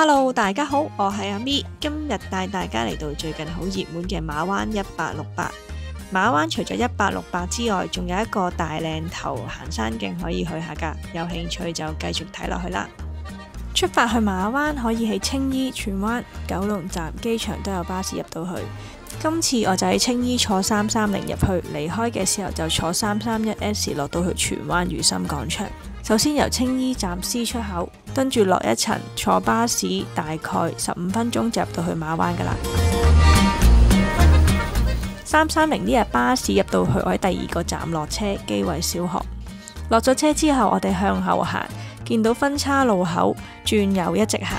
Hello， 大家好，我係阿咪，今日帶大家嚟到最近好熱門嘅馬灣1868。馬灣除咗1868之外，仲有一個大嶺頭行山徑可以去下㗎，有興趣就繼續睇落去啦。出發去馬灣可以喺青衣、荃灣、九龍站、機場都有巴士入到去。今次我就喺青衣坐330入去，離開嘅時候就坐331S 落到去荃灣如心廣場。首先由青衣站 C 出口，跟住落一層坐巴士，大概15分鐘就入到去馬灣㗎啦。330呢日巴士入到去，我喺第2個站落車，基圍小學。落咗車之後，我哋向後行，見到分叉路口，轉右一直行。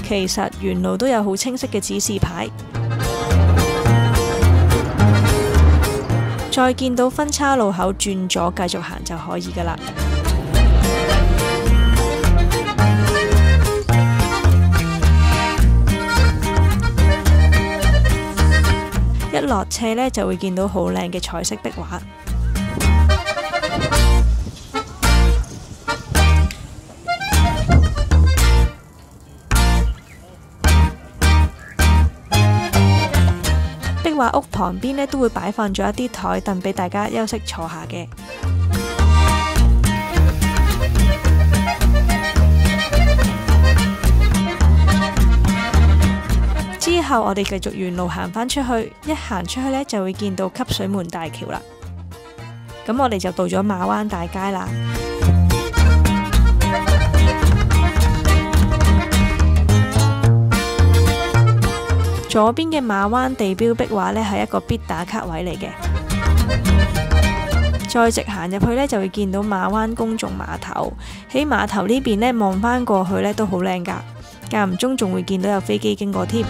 其實沿路都有好清晰嘅指示牌。再見到分叉路口轉左繼續行就可以㗎啦。一落斜呢，就會見到好靚嘅彩色壁畫。壁畫屋旁邊呢，都會擺放咗一啲台凳俾大家休息坐下嘅。之後我哋繼續沿路行返出去，一行出去呢，就會見到汲水門大橋啦。咁我哋就到咗馬灣大街啦。左邊嘅馬灣地標壁畫呢，係一個必打卡位嚟嘅。再直行入去呢，就會見到馬灣公眾碼頭。喺碼頭呢邊呢，望返過去呢，都好靚㗎，間唔中仲會見到有飛機經過添。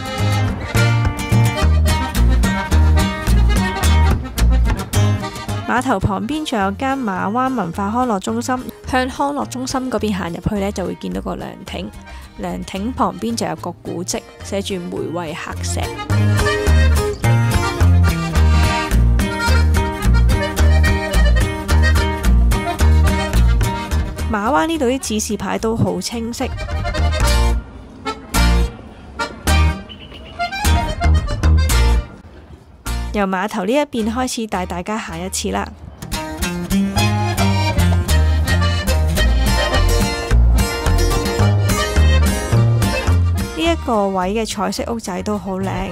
碼頭旁邊仲有間馬灣文化康樂中心，向康樂中心嗰邊行入去呢，就會見到個涼亭。涼亭旁邊就有個古蹟，寫住梅惠客石。馬灣呢度啲指示牌都好清晰。由碼頭呢一邊開始帶大家行一次啦。呢一個位嘅彩色屋仔都好靚。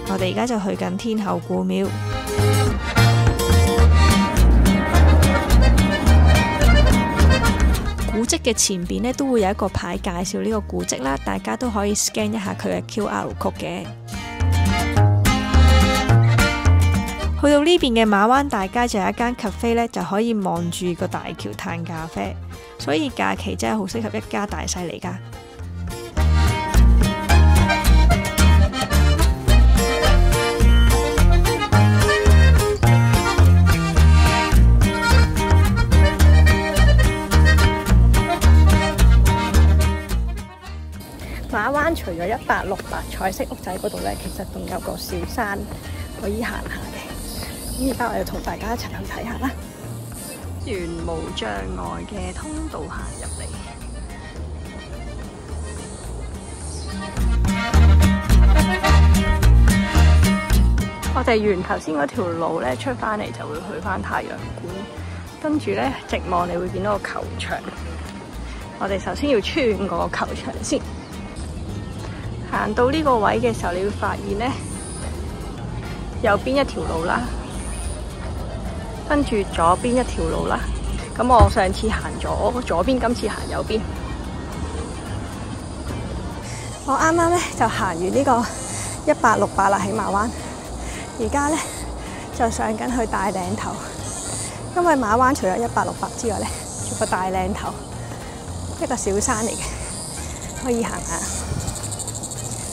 我哋而家就去緊天后古廟。古蹟嘅前邊呢，都會有一個牌介紹呢個古蹟啦，大家都可以 scan 一下佢嘅 QR code 嘅。去到呢邊嘅馬灣大街就有一間 cafe 呢，就可以望住個大橋嘆咖啡，所以假期真係好適合一家大細嚟㗎。馬灣除咗1868彩色屋仔嗰度呢，其實仲有個小山可以行下嘅。咁而家我哋同大家一齊去睇下啦。沿無障礙嘅通道行入嚟。我哋沿頭先嗰條路呢，出返嚟就會去返太陽館，跟住呢，直望你會見到個球場。我哋首先要穿過個球場先。行到呢個位嘅時候，你會發現呢，右邊一條路啦，跟住左邊一條路啦。咁我上次行咗左邊，今次行右邊。我啱啱呢就行完呢個1868啦，喺馬灣。而家呢就上緊去大嶺頭，因為馬灣除咗1868之外呢，仲有個大嶺頭，一個小山嚟嘅，可以行下。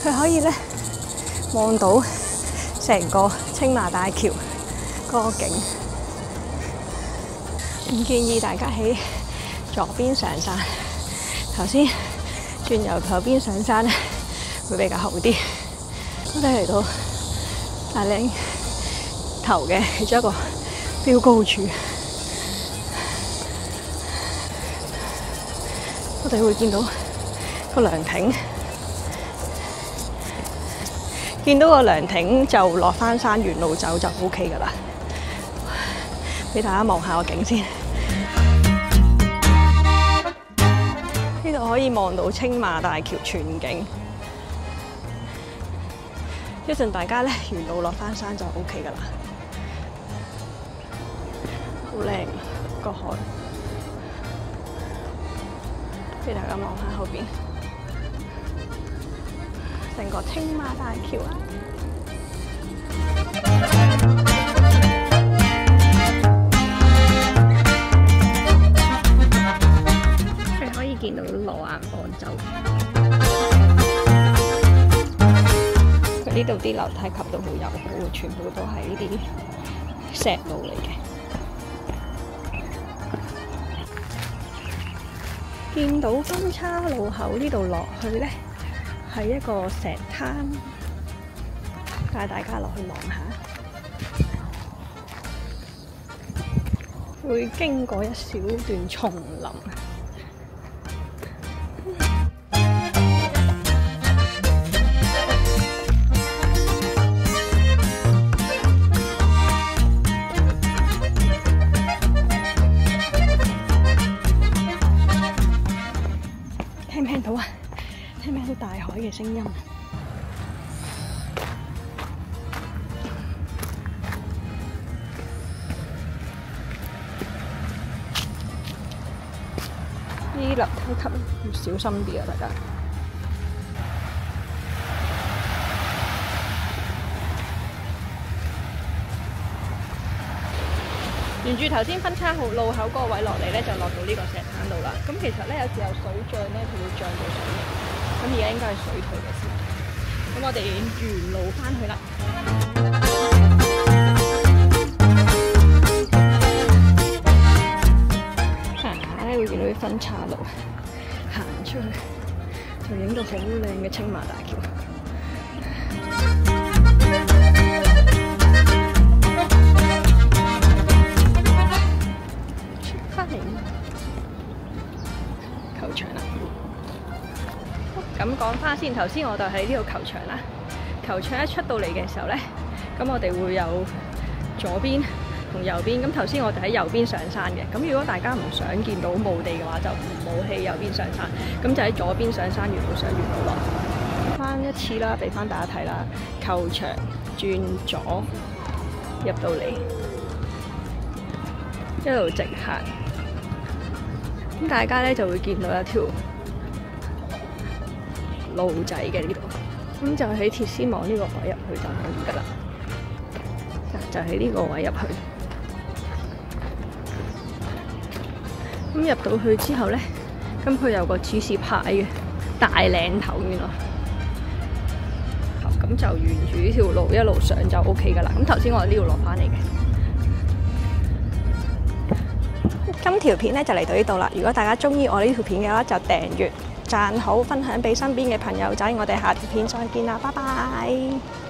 佢可以咧望到成個青馬大橋嗰個景。唔建議大家喺左邊上山，頭先轉由右邊上山咧會比較好啲。我哋嚟到大嶺頭嘅其中一個標高處，我哋會見到個涼亭，見到個涼亭就落返山，沿路走就 OK 㗎喇。俾大家望下個景先，呢度可以望到青馬大橋全景。一陣大家咧沿路落返山就 OK 㗎喇，好靚個海。俾大家望下後邊，成個青馬大橋啊！你可以見到羅顏方舟，佢呢度啲樓梯級都好友好，全部都係呢啲石路嚟嘅。見到分岔路口呢度落去呢，係一個石灘，帶大家落去望下。會經過一小段叢林。聽唔聽到啊？聽唔聽到大海嘅聲音？呢啲樓梯級要小心啲啊！大家沿住頭先分岔路口嗰個位落嚟咧，就落到呢個石灘度啦。咁其實咧，有時候水漲咧，佢會漲到水面。咁而家應該係水退嘅時候。咁我哋沿路返去啦。行下咧會見到啲分岔路，行出去就影到好靚嘅青馬大橋。球場啦，咁講翻先，頭先我就喺呢個球場啦。球場一出到嚟嘅時候咧，咁我哋會有左邊同右邊。咁頭先我哋喺右邊上山嘅，咁如果大家唔想見到墓地嘅話，就唔好喺右邊上山，咁就喺左邊上山，沿路上沿路落。翻一次啦，俾翻大家睇啦。球場轉左入到嚟，一路直行。咁大家咧就會見到一條路仔嘅呢度，咁就喺鐵絲網呢個位入去就可以㗎啦。就喺呢個位入去。咁入到去之後咧，咁佢有個指示牌嘅大嶺頭原來。咁就沿住呢條路一路上就 OK 㗎啦。咁頭先我喺呢度落返嚟嘅。今條片咧就嚟到呢度啦。如果大家中意我呢條片嘅話，就訂閱、讚好、分享俾身邊嘅朋友仔。我哋下條片再見啦，拜拜。